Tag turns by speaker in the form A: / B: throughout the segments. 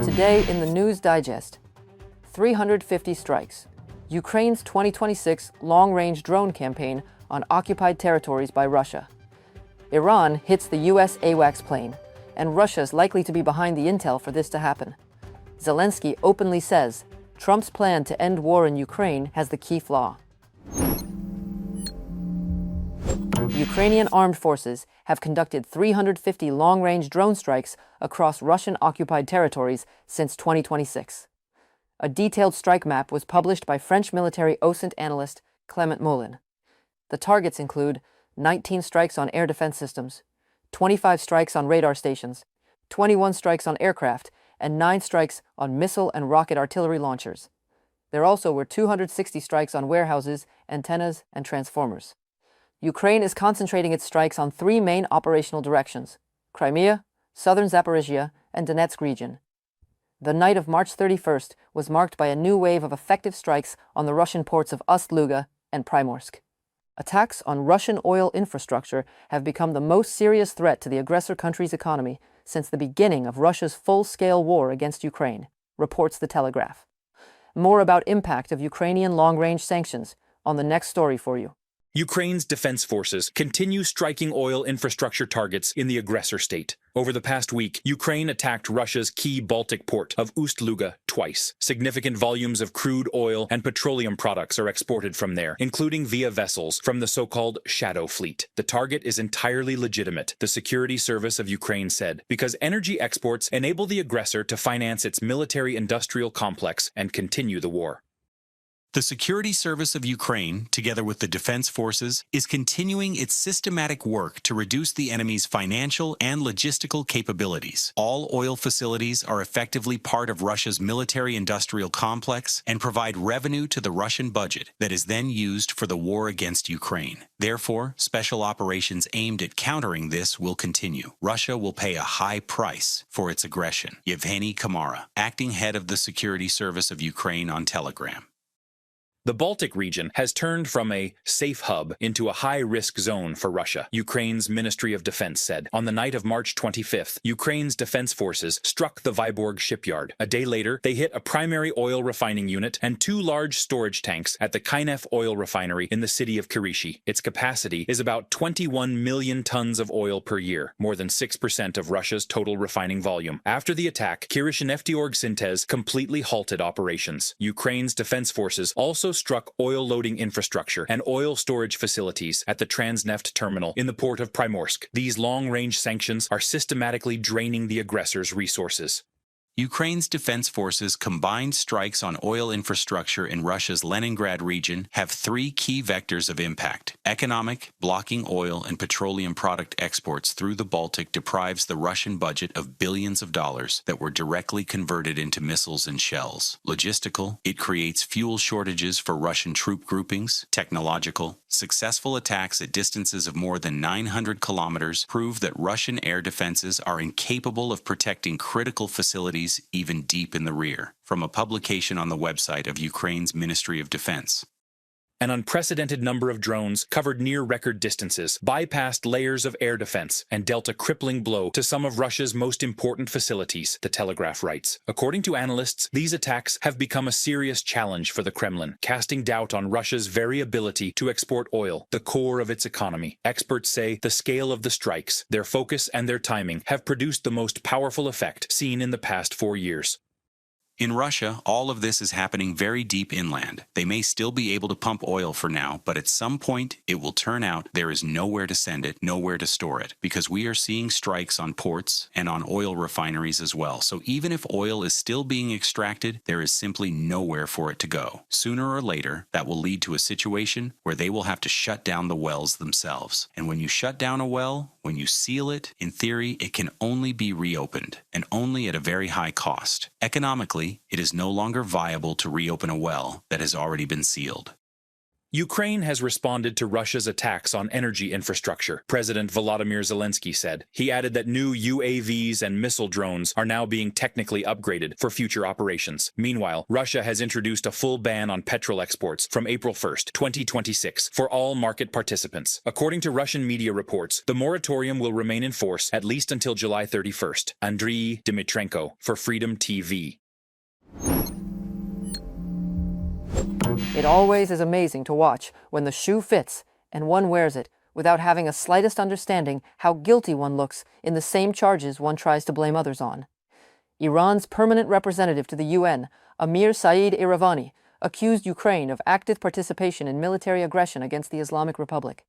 A: Today in the News Digest, 350 strikes. Ukraine's 2026 long-range drone campaign on occupied territories by Russia. Iran hits the US AWACS plane, and Russia's likely to be behind the intel for this to happen. Zelensky openly says Trump's plan to end war in Ukraine has the key flaw. Ukrainian armed forces have conducted 350 long-range drone strikes across Russian-occupied territories since 2026. A detailed strike map was published by French military OSINT analyst Clement Moulin. The targets include 19 strikes on air defense systems, 25 strikes on radar stations, 21 strikes on aircraft, and 9 strikes on missile and rocket artillery launchers. There also were 260 strikes on warehouses, antennas, and transformers. Ukraine is concentrating its strikes on 3 main operational directions: Crimea, southern Zaporizhzhia, and Donetsk region. The night of March 31st was marked by a new wave of effective strikes on the Russian ports of Ust-Luga and Primorsk. Attacks on Russian oil infrastructure have become the most serious threat to the aggressor country's economy since the beginning of Russia's full-scale war against Ukraine, reports The Telegraph. More about impact of Ukrainian long-range sanctions on the next story for you.
B: Ukraine's defense forces continue striking oil infrastructure targets in the aggressor state. Over the past week, Ukraine attacked Russia's key Baltic port of Ust-Luga twice. Significant volumes of crude oil and petroleum products are exported from there, including via vessels from the so-called Shadow Fleet. The target is entirely legitimate, the security service of Ukraine said, because energy exports enable the aggressor to finance its military-industrial complex and continue the war.
C: The Security Service of Ukraine, together with the Defense Forces, is continuing its systematic work to reduce the enemy's financial and logistical capabilities. All oil facilities are effectively part of Russia's military-industrial complex and provide revenue to the Russian budget that is then used for the war against Ukraine. Therefore, special operations aimed at countering this will continue. Russia will pay a high price for its aggression. Yevgeny Kamara, acting head of the Security Service of Ukraine, on Telegram.
B: The Baltic region has turned from a safe hub into a high-risk zone for Russia, Ukraine's Ministry of Defense said. On the night of March 25th, Ukraine's defense forces struck the Vyborg shipyard. A day later, they hit a primary oil refining unit and 2 large storage tanks at the Kynef oil refinery in the city of Kirishi. Its capacity is about 21 million tons of oil per year, more than 6% of Russia's total refining volume. After the attack, Kirishneftyorg Syntez completely halted operations. Ukraine's defense forces also struck oil-loading infrastructure and oil storage facilities at the Transneft terminal in the port of Primorsk. These long-range sanctions are systematically draining the aggressor's resources.
C: Ukraine's defense forces' combined strikes on oil infrastructure in Russia's Leningrad region have 3 key vectors of impact. Economic: blocking oil and petroleum product exports through the Baltic deprives the Russian budget of billions of dollars that were directly converted into missiles and shells. Logistical: it creates fuel shortages for Russian troop groupings. Technological: successful attacks at distances of more than 900 kilometers prove that Russian air defenses are incapable of protecting critical facilities even deep in the rear. From a publication on the website of Ukraine's Ministry of Defense.
B: An unprecedented number of drones covered near-record distances, bypassed layers of air defense, and dealt a crippling blow to some of Russia's most important facilities, The Telegraph writes. According to analysts, these attacks have become a serious challenge for the Kremlin, casting doubt on Russia's very ability to export oil, the core of its economy. Experts say the scale of the strikes, their focus, and their timing have produced the most powerful effect seen in the past 4 years.
C: In Russia, all of this is happening very deep inland. They may still be able to pump oil for now, but at some point, it will turn out there is nowhere to send it, nowhere to store it, because we are seeing strikes on ports and on oil refineries as well. So even if oil is still being extracted, there is simply nowhere for it to go. Sooner or later, that will lead to a situation where they will have to shut down the wells themselves. And when you shut down a well, when you seal it, in theory, it can only be reopened, and only at a very high cost. Economically, it is no longer viable to reopen a well that has already been sealed.
B: Ukraine has responded to Russia's attacks on energy infrastructure, President Volodymyr Zelensky said. He added that new UAVs and missile drones are now being technically upgraded for future operations. Meanwhile, Russia has introduced a full ban on petrol exports from April 1st, 2026, for all market participants. According to Russian media reports, the moratorium will remain in force at least until July 31st. Andriy Dmitrenko for Freedom TV.
A: It always is amazing to watch when the shoe fits and one wears it without having a slightest understanding how guilty one looks in the same charges one tries to blame others on. Iran's permanent representative to the UN, Amir Saeed Iravani, accused Ukraine of active participation in military aggression against the Islamic Republic.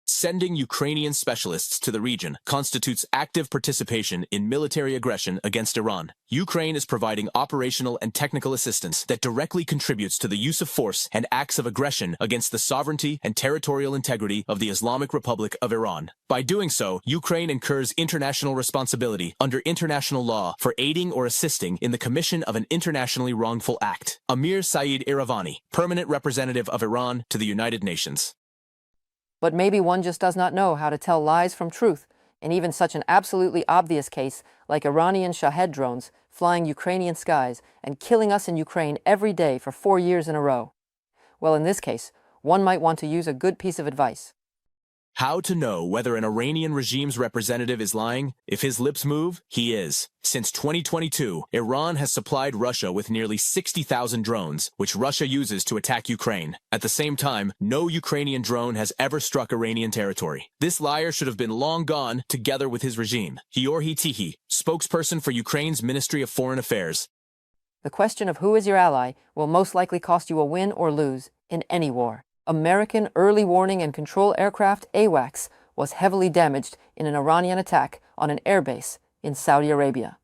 D: Sending Ukrainian specialists to the region constitutes active participation in military aggression against Iran. Ukraine is providing operational and technical assistance that directly contributes to the use of force and acts of aggression against the sovereignty and territorial integrity of the Islamic Republic of Iran. By doing so, Ukraine incurs international responsibility under international law for aiding or assisting in the commission of an internationally wrongful act. Amir Saeed Iravani, permanent representative of Iran to the United Nations.
A: But maybe one just does not know how to tell lies from truth in even such an absolutely obvious case like Iranian Shahed drones flying Ukrainian skies and killing us in Ukraine every day for 4 years in a row. Well, in this case, one might want to use a good piece of advice.
D: How to know whether an Iranian regime's representative is lying? If his lips move, he is. Since 2022, Iran has supplied Russia with nearly 60,000 drones, which Russia uses to attack Ukraine. At the same time, no Ukrainian drone has ever struck Iranian territory. This liar should have been long gone together with his regime. Georgy Tihi, spokesperson for Ukraine's Ministry of Foreign Affairs.
A: The question of who is your ally will most likely cost you a win or lose in any war. American Early Warning and Control Aircraft AWACS was heavily damaged in an Iranian attack on an airbase in Saudi Arabia.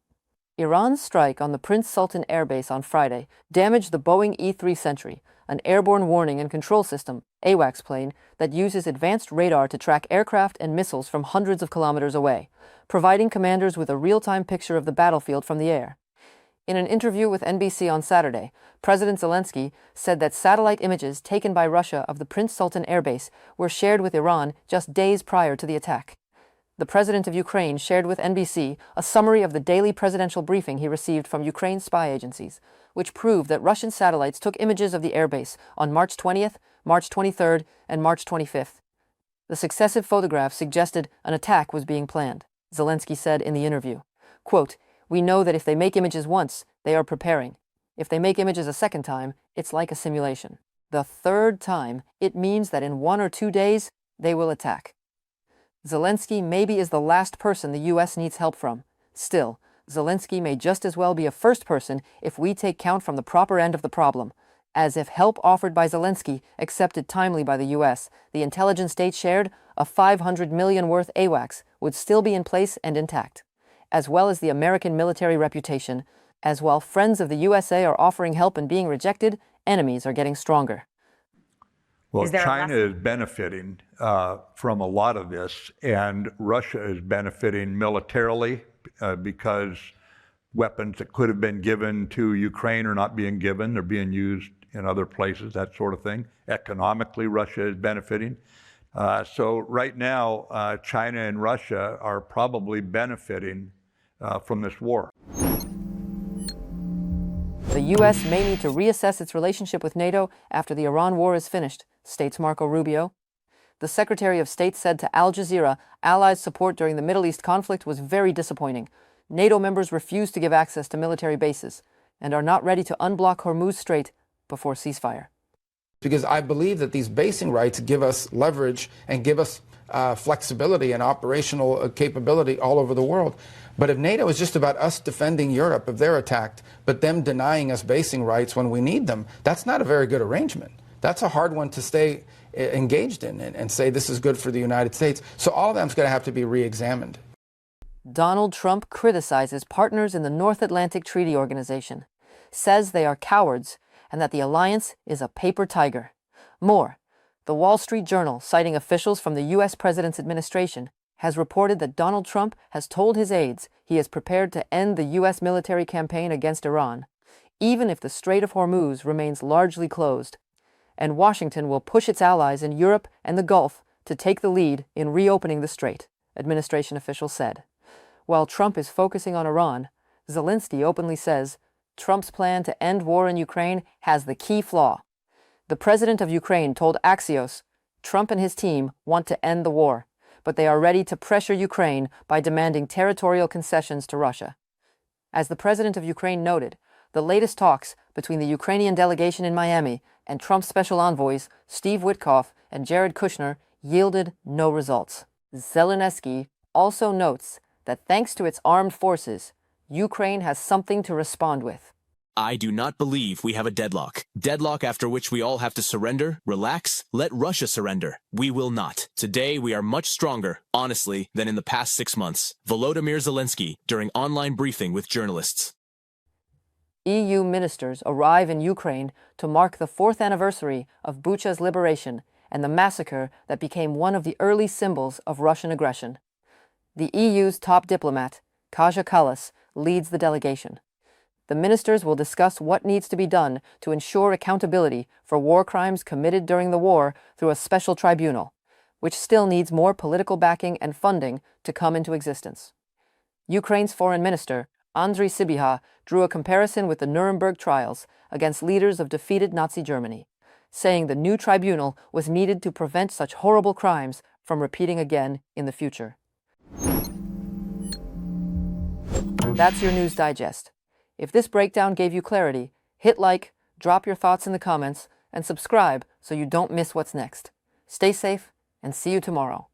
A: Iran's strike on the Prince Sultan airbase on Friday damaged the Boeing E-3 Sentry, an airborne warning and control system, AWACS plane that uses advanced radar to track aircraft and missiles from hundreds of kilometers away, providing commanders with a real-time picture of the battlefield from the air. In an interview with NBC on Saturday, President Zelensky said that satellite images taken by Russia of the Prince Sultan airbase were shared with Iran just days prior to the attack. The president of Ukraine shared with NBC a summary of the daily presidential briefing he received from Ukraine's spy agencies, which proved that Russian satellites took images of the airbase on March 20th, March 23rd, and March 25th. The successive photographs suggested an attack was being planned, Zelensky said in the interview. Quote, "We know that if they make images once, they are preparing. If they make images a second time, it's like a simulation. The third time, it means that in 1 or 2 days, they will attack." Zelensky maybe is the last person the U.S. needs help from. Still, Zelensky may just as well be a first person if we take count from the proper end of the problem. As if help offered by Zelensky accepted timely by the U.S., the intelligence state shared, a $500 million worth AWACS would still be in place and intact, as well as the American military reputation, as while friends of the USA are offering help and being rejected, enemies are getting stronger.
E: Well, China is benefiting from a lot of this, and Russia is benefiting militarily because weapons that could have been given to Ukraine are not being given. They're being used in other places, that sort of thing. Economically, Russia is benefiting. So right now, China and Russia are probably benefiting from this war.
A: The U.S. may need to reassess its relationship with NATO after the Iran war is finished, states Marco Rubio. The Secretary of State said to Al Jazeera, allies' support during the Middle East conflict was very disappointing. NATO members refuse to give access to military bases and are not ready to unblock Hormuz Strait before ceasefire.
F: Because I believe that these basing rights give us leverage and give us flexibility and operational capability all over the world. But if NATO is just about us defending Europe if they're attacked, but them denying us basing rights when we need them, that's not a very good arrangement. That's a hard one to stay engaged in and say this is good for the United States. So all of that's going to have to be re-examined.
A: Donald Trump criticizes partners in the North Atlantic Treaty Organization, says they are cowards, and that the alliance is a paper tiger. More, the Wall Street Journal, citing officials from the U.S. President's administration, has reported that Donald Trump has told his aides he is prepared to end the U.S. military campaign against Iran, even if the Strait of Hormuz remains largely closed. and Washington will push its allies in Europe and the Gulf to take the lead in reopening the strait, administration officials said. While Trump is focusing on Iran, Zelensky openly says Trump's plan to end war in Ukraine has the key flaw. The president of Ukraine told Axios Trump and his team want to end the war, but they are ready to pressure Ukraine by demanding territorial concessions to Russia. As the president of Ukraine noted, the latest talks between the Ukrainian delegation in Miami and Trump's special envoys Steve Witkoff and Jared Kushner yielded no results. Zelensky also notes that thanks to its armed forces, Ukraine has something to respond with.
D: I do not believe we have a deadlock. Deadlock after which we all have to surrender, relax, let Russia surrender. We will not. Today we are much stronger, honestly, than in the past 6 months. Volodymyr Zelensky during online briefing with journalists.
A: EU ministers arrive in Ukraine to mark the 4th anniversary of Bucha's liberation and the massacre that became one of the early symbols of Russian aggression. The EU's top diplomat, Kaja Kallas, leads the delegation. The ministers will discuss what needs to be done to ensure accountability for war crimes committed during the war through a special tribunal, which still needs more political backing and funding to come into existence. Ukraine's foreign minister, Andriy Sybiha, drew a comparison with the Nuremberg trials against leaders of defeated Nazi Germany, saying the new tribunal was needed to prevent such horrible crimes from repeating again in the future. That's your news digest. If this breakdown gave you clarity, hit like, drop your thoughts in the comments, and subscribe so you don't miss what's next. Stay safe, and see you tomorrow.